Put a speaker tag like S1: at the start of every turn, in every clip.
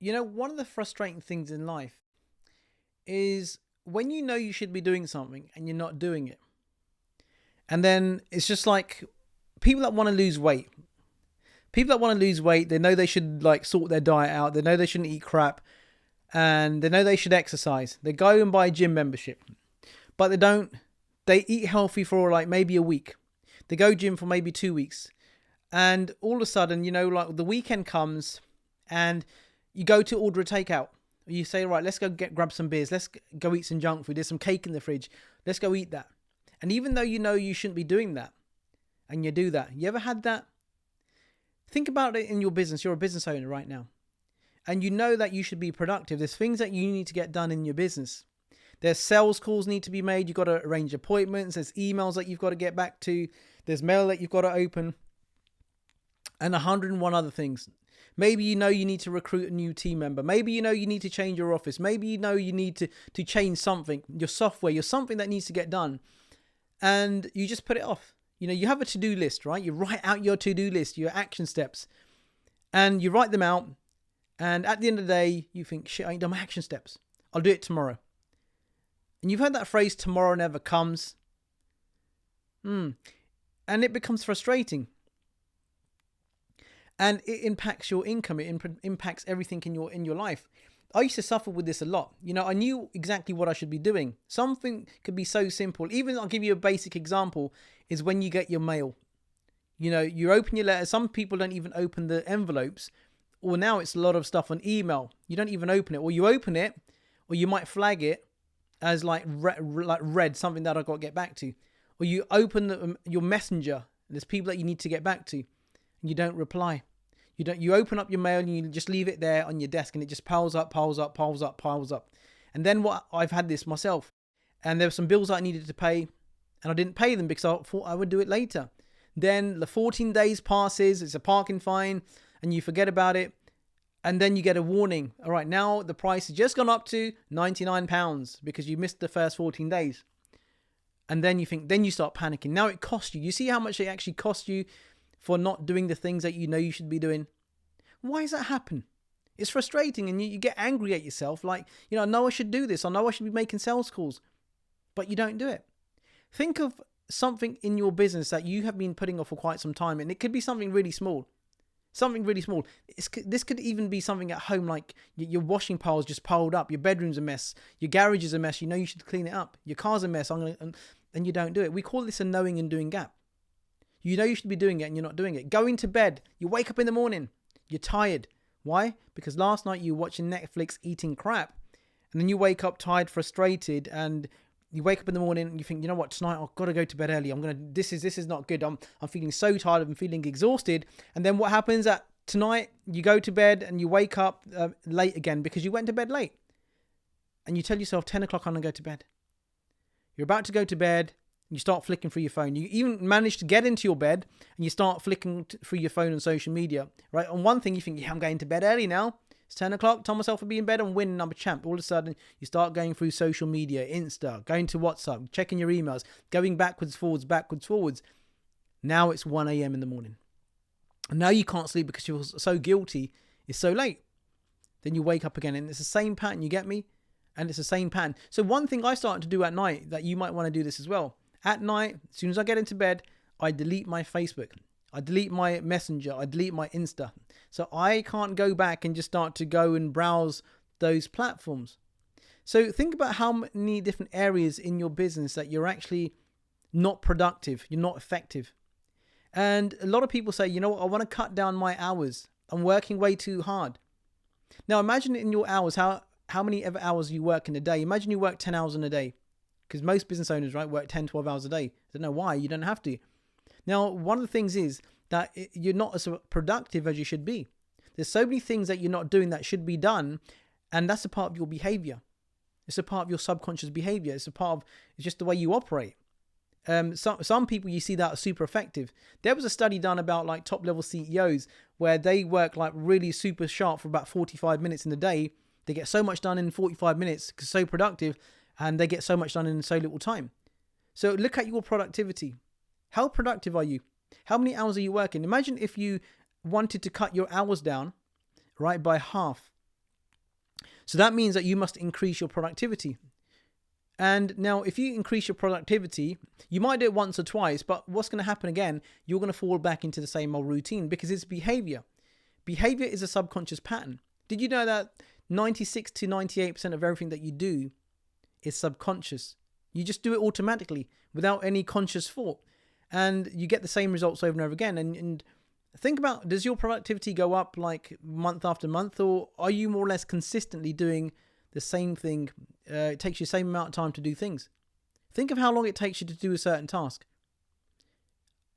S1: One of the frustrating things in life is when you know you should be doing something and you're not doing it. And then it's just like people that want to lose weight. People that want to lose weight, they know they should like sort their diet out. They know they shouldn't eat crap and they know they should exercise. They go and buy a gym membership, but they don't. They eat healthy for like maybe a week. They go gym for maybe 2 weeks. And all of a sudden, like the weekend comes and you go to order a takeout. You say, right, let's go grab some beers. Let's go eat some junk food. There's some cake in the fridge. Let's go eat that. And even though you know you shouldn't be doing that and you do that, you ever had that? Think about it in your business. You're a business owner right now. And you know that you should be productive. There's things that you need to get done in your business. There's sales calls need to be made. You've got to arrange appointments. There's emails that you've got to get back to. There's mail that you've got to open. And 101 other things. Maybe you know you need to recruit a new team member. Maybe you know you need to change your office. Maybe you know you need to change something, your software, your something that needs to get done. And you just put it off. You have a to-do list, right? You write out your to-do list, your action steps, and you write them out. And at the end of the day, you think, shit, I ain't done my action steps. I'll do it tomorrow. And you've heard that phrase, tomorrow never comes. And it becomes frustrating. And it impacts your income. It impacts everything in your life. I used to suffer with this a lot. I knew exactly what I should be doing. Something could be so simple. Even I'll give you a basic example is when you get your mail. You open your letter. Some people don't even open the envelopes. Or now it's a lot of stuff on email. You don't even open it. Or you open it, or you might flag it as like red, something that I got to get back to. Or you open your messenger. There's people that you need to get back to. And you don't reply. You open up your mail and you just leave it there on your desk and it just piles up. And then I've had this myself. And there were some bills I needed to pay and I didn't pay them because I thought I would do it later. Then the 14 days passes, it's a parking fine and you forget about it. And then you get a warning. All right, now the price has just gone up to £99 because you missed the first 14 days. And then you start panicking. Now it costs you. You see how much it actually costs you for not doing the things that you know you should be doing. Why does that happen? It's frustrating and you get angry at yourself. Like, I know I should do this. I know I should be making sales calls, but you don't do it. Think of something in your business that you have been putting off for quite some time. And it could be something really small. This could even be something at home, like your washing pile's just piled up. Your bedroom's a mess. Your garage is a mess. You know you should clean it up. Your car's a mess. And you don't do it. We call this a knowing and doing gap. You know you should be doing it and you're not doing it. Going to bed. You wake up in the morning. You're tired. Why? Because last night you were watching Netflix eating crap. And then you wake up tired, frustrated, and you wake up in the morning and you think, you know what, tonight I've got to go to bed early. This is not good. I'm feeling so tired. I'm feeling exhausted. And then what happens at tonight? You go to bed and you wake up late again because you went to bed late. And you tell yourself 10 o'clock I'm going to go to bed. You're about to go to bed. You start flicking through your phone. You even manage to get into your bed and you start flicking through your phone and social media, right? On one thing, you think, yeah, I'm going to bed early now. It's 10 o'clock. Tell myself to be in bed and win number champ. All of a sudden, you start going through social media, Insta, going to WhatsApp, checking your emails, going backwards, forwards. Now it's 1 a.m. in the morning. And now you can't sleep because you're so guilty. It's so late. Then you wake up again and it's the same pattern. You get me? And it's the same pattern. So one thing I started to do at night that you might want to do this as well. At night, as soon as I get into bed, I delete my Facebook. I delete my Messenger. I delete my Insta. So I can't go back and just start to go and browse those platforms. So think about how many different areas in your business that you're actually not productive. You're not effective. And a lot of people say, you know what, I want to cut down my hours. I'm working way too hard. Now imagine in your hours, how many ever hours you work in a day. Imagine you work 10 hours in a day. Because most business owners, right, work 10, 12 hours a day. I don't know why. You don't have to. Now, one of the things is that you're not as productive as you should be. There's so many things that you're not doing that should be done. And that's a part of your behavior. It's a part of your subconscious behavior. It's just the way you operate. Some people you see that are super effective. There was a study done about like top level CEOs where they work like really super sharp for about 45 minutes in the day. They get so much done in 45 minutes because so productive. And they get so much done in so little time. So look at your productivity. How productive are you? How many hours are you working? Imagine if you wanted to cut your hours down, right, by half. So that means that you must increase your productivity. And now if you increase your productivity, you might do it once or twice, but what's going to happen again? You're going to fall back into the same old routine because it's behavior. Behavior is a subconscious pattern. Did you know that 96 to 98% of everything that you do is subconscious? You just do it automatically without any conscious thought. And you get the same results over and over again. And think about, does your productivity go up like month after month, or are you more or less consistently doing the same thing? It takes you the same amount of time to do things. Think of how long it takes you to do a certain task.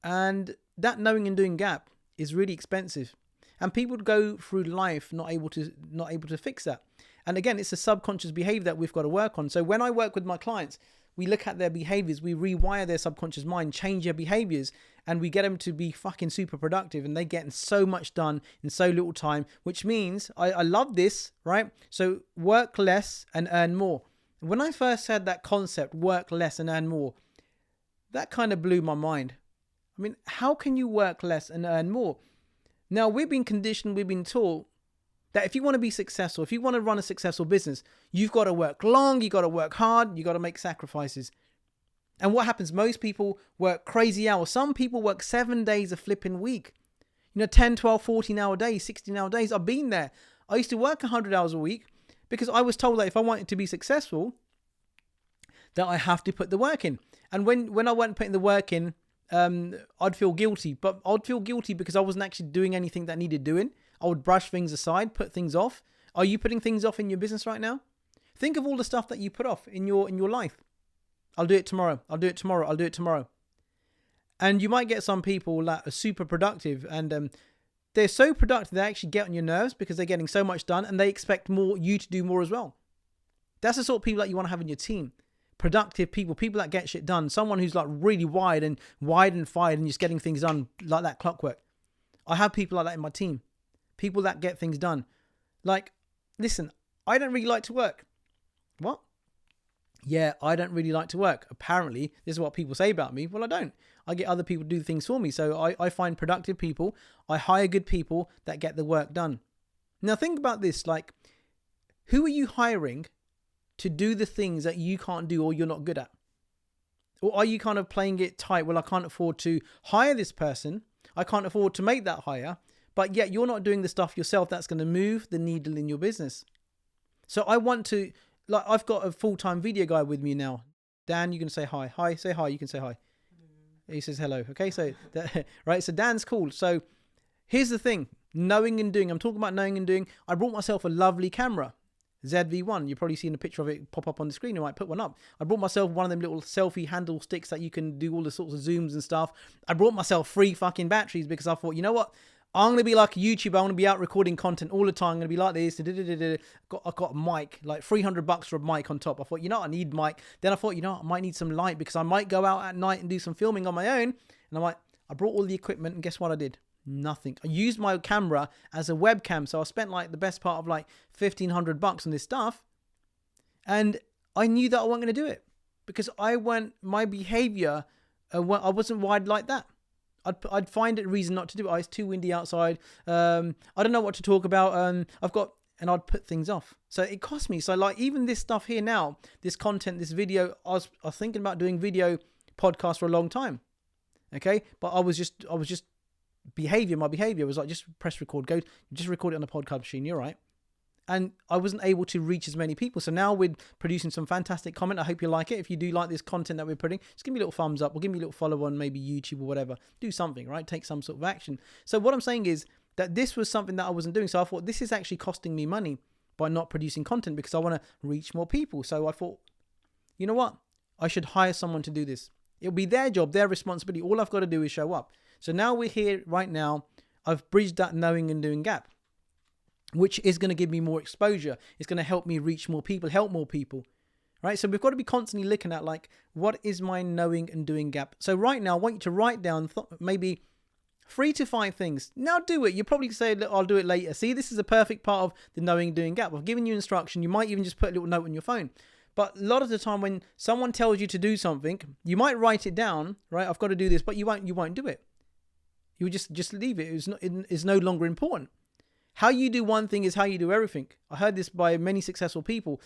S1: And that knowing and doing gap is really expensive. And people go through life not able to fix that. And again, it's a subconscious behavior that we've got to work on. So when I work with my clients, we look at their behaviors, we rewire their subconscious mind, change their behaviors, and we get them to be fucking super productive, and they get so much done in so little time, which means I love this, right? So work less and earn more. When I first had that concept, work less and earn more, that kind of blew my mind. I mean, how can you work less and earn more? Now, we've been conditioned, we've been taught that if you want to be successful, if you want to run a successful business, you've got to work long, you've got to work hard, you've got to make sacrifices. And what happens? Most people work crazy hours. Some people work 7 days a flipping week. 10, 12, 14-hour days, 16-hour days. I've been there. I used to work 100 hours a week because I was told that if I wanted to be successful, that I have to put the work in. And when I wasn't putting the work in, I'd feel guilty. But I'd feel guilty because I wasn't actually doing anything that needed doing. I would brush things aside, put things off. Are you putting things off in your business right now? Think of all the stuff that you put off in your life. I'll do it tomorrow. I'll do it tomorrow. I'll do it tomorrow. And you might get some people that are super productive, and they're so productive they actually get on your nerves because they're getting so much done, and they expect you to do more as well. That's the sort of people that you want to have in your team. Productive people that get shit done. Someone who's like really wide and fired and just getting things done like that clockwork. I have people like that in my team. People that get things done. Like, listen, I don't really like to work. What? Yeah, I don't really like to work. Apparently, this is what people say about me. Well, I don't. I get other people to do things for me. So I find productive people. I hire good people that get the work done. Now think about this. Like, who are you hiring to do the things that you can't do or you're not good at? Or are you kind of playing it tight? Well, I can't afford to hire this person. I can't afford to make that hire. But yet you're not doing the stuff yourself that's going to move the needle in your business. So I want to, like, I've got a full-time video guy with me now. Dan, you can say hi. Hi, say hi. You can say hi. He says hello. Okay, so, right, so Dan's cool. So here's the thing, knowing and doing. I'm talking about knowing and doing. I brought myself a lovely camera, ZV-1. You've probably seen a picture of it pop up on the screen. I might put one up. I brought myself one of them little selfie handle sticks that you can do all the sorts of zooms and stuff. I brought myself 3 fucking batteries because I thought, you know what? I'm going to be like a YouTuber. I'm going to be out recording content all the time. I'm going to be like this. I got a mic, like $300 for a mic on top. I thought, you know what? I need mic. Then I thought, you know what? I might need some light because I might go out at night and do some filming on my own. And I brought all the equipment, and guess what I did? Nothing. I used my camera as a webcam. So I spent like the best part of like $1,500 on this stuff. And I knew that I wasn't going to do it because my behavior, I wasn't wired like that. I'd find it a reason not to do it. It's too windy outside. I don't know what to talk about. And I'd put things off. So it cost me. So like even this stuff here now, this content, this video, I was thinking about doing video podcasts for a long time. Okay. But I was just my behavior was like, just press record, just record it on the podcast machine. You're right. And I wasn't able to reach as many people. So now we're producing some fantastic content. I hope you like it. If you do like this content that we're putting, just give me a little thumbs up or give me a little follow on maybe YouTube or whatever. Do something, right? Take some sort of action. So what I'm saying is that this was something that I wasn't doing. So I thought this is actually costing me money by not producing content because I want to reach more people. So I thought, you know what? I should hire someone to do this. It'll be their job, their responsibility. All I've got to do is show up. So now we're here right now. I've bridged that knowing and doing gap, which is going to give me more exposure. It's going to help me reach more people, help more people, right? So we've got to be constantly looking at like, what is my knowing and doing gap? So right now, I want you to write down maybe 3 to 5 things. Now do it. You probably say, I'll do it later. See, this is a perfect part of the knowing and doing gap. I've given you instruction. You might even just put a little note on your phone. But a lot of the time when someone tells you to do something, you might write it down, right? I've got to do this, but you won't do it. You just leave it. It's no longer important. How you do one thing is how you do everything. I heard this by many successful people,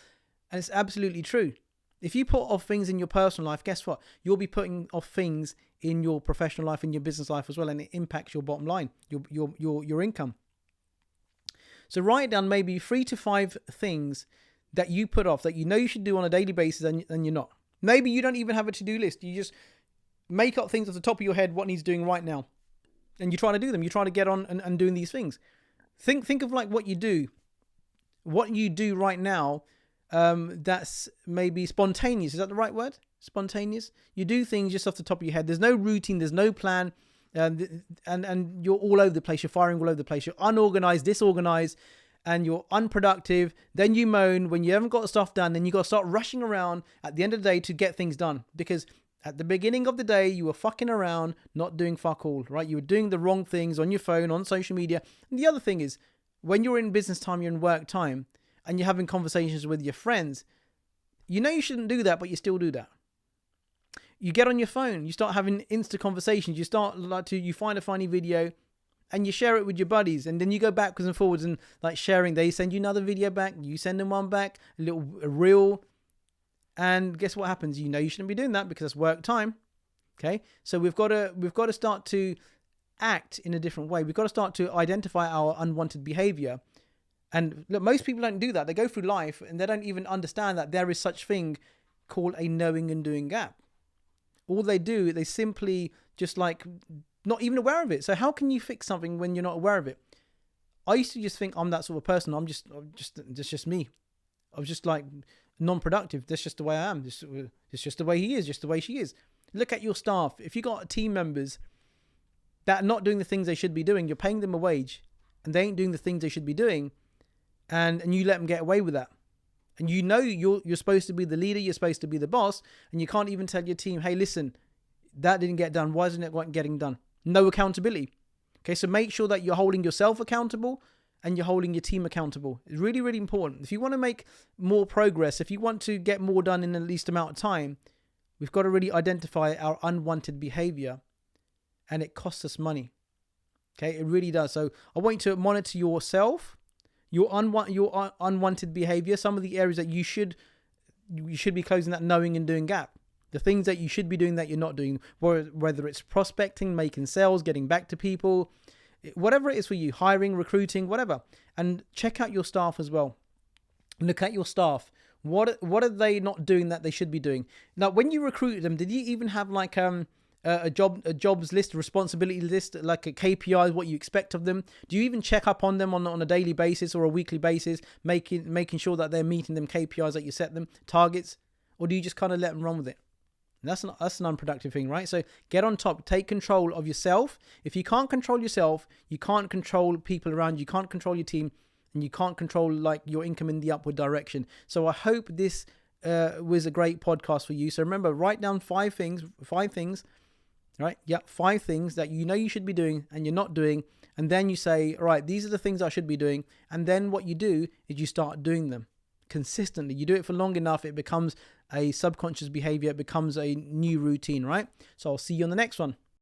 S1: and it's absolutely true. If you put off things in your personal life, guess what? You'll be putting off things in your professional life, in your business life as well, and it impacts your bottom line, your income. So write down maybe 3 to 5 things that you put off that you know you should do on a daily basis and you're not. Maybe you don't even have a to-do list. You just make up things off the top of your head what needs doing right now. And you try to do them. You try to get on and doing these things. Think of like what you do right now. That's maybe spontaneous. Is that the right word? Spontaneous. You do things just off the top of your head. There's no routine. There's no plan. And you're all over the place. You're firing all over the place. You're unorganized, disorganized, and you're unproductive. Then you moan when you haven't got stuff done. Then you got to start rushing around at the end of the day to get things done. Because at the beginning of the day, you were fucking around, not doing fuck all, right? You were doing the wrong things on your phone, on social media. And the other thing is, when you're in business time, you're in work time, and you're having conversations with your friends, you know you shouldn't do that, but you still do that. You get on your phone, you start having Insta conversations, you find a funny video, and you share it with your buddies, and then you go backwards and forwards and like sharing. They send you another video back, you send them one back, a reel. And guess what happens? You know you shouldn't be doing that because it's work time. Okay, so we've got to start to act in a different way. We've got to start to identify our unwanted behavior. And look, most people don't do that. They go through life and they don't even understand that there is such thing called a knowing and doing gap. All they do, they simply just like not even aware of it. So how can you fix something when you're not aware of it? I used to just think I'm that sort of person. That's just me. I was just like non-productive. That's just the way I am. It's just the way he is, just the way she is. Look at your staff. If you got team members that are not doing the things they should be doing, you're paying them a wage and they ain't doing the things they should be doing, and you let them get away with that. And you know you're supposed to be the leader, you're supposed to be the boss, and you can't even tell your team, hey, listen, that didn't get done. Why isn't it getting done? No accountability. Okay, so make sure that you're holding yourself accountable and you're holding your team accountable. It's really, really important. If you want to make more progress, if you want to get more done in the least amount of time, we've got to really identify our unwanted behavior, and it costs us money. Okay, it really does. So I want you to monitor yourself, your unwanted behavior, some of the areas that you should be closing that knowing and doing gap. The things that you should be doing that you're not doing, whether it's prospecting, making sales, getting back to people, whatever it is for you, hiring, recruiting, whatever. And check out your staff as well. Look at your staff. What are they not doing that they should be doing? Now, when you recruited them, did you even have like a jobs list, a responsibility list, like a KPIs, what you expect of them? Do you even check up on them on a daily basis or a weekly basis, making sure that they're meeting them KPIs that you set them, targets? Or do you just kind of let them run with it? And that's an unproductive thing, right? So get on top, take control of yourself. If you can't control yourself, you can't control people around you, can't control your team, and you can't control like your income in the upward direction. So I hope this was a great podcast for you. So remember, write down 5 things, right? Yeah, 5 things that you know you should be doing and you're not doing. And then you say, all right, these are the things I should be doing. And then what you do is you start doing them consistently. You do it for long enough, it becomes a subconscious behavior, it becomes a new routine, right? So I'll see you on the next one.